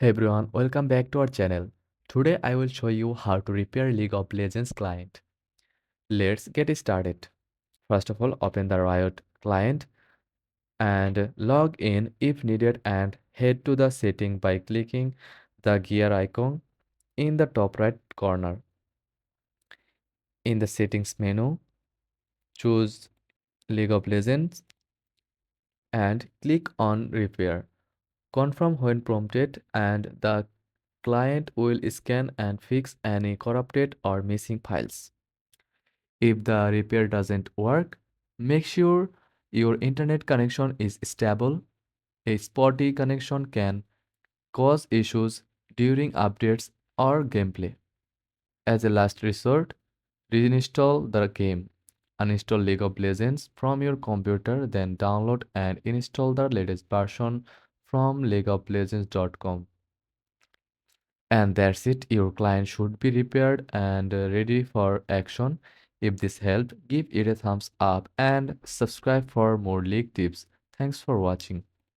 Hey everyone, welcome back to our channel. Today I will show you how to repair League of Legends client. Let's get started. First of all, open the Riot client and log in if needed and head to the setting by clicking the gear icon in the top right corner. In the settings menu, choose League of Legends and click on repair. Confirm when prompted and the client will scan and fix any corrupted or missing files. If the repair doesn't work, make sure your internet connection is stable. A spotty connection can cause issues during updates or gameplay. As a last resort, reinstall the game. Uninstall League of Legends from your computer, then download and install the latest version from leagueoflegends.com. And that's it. Your client should be repaired and ready for action. If this helped, give it a thumbs up and subscribe for more league tips. Thanks for watching.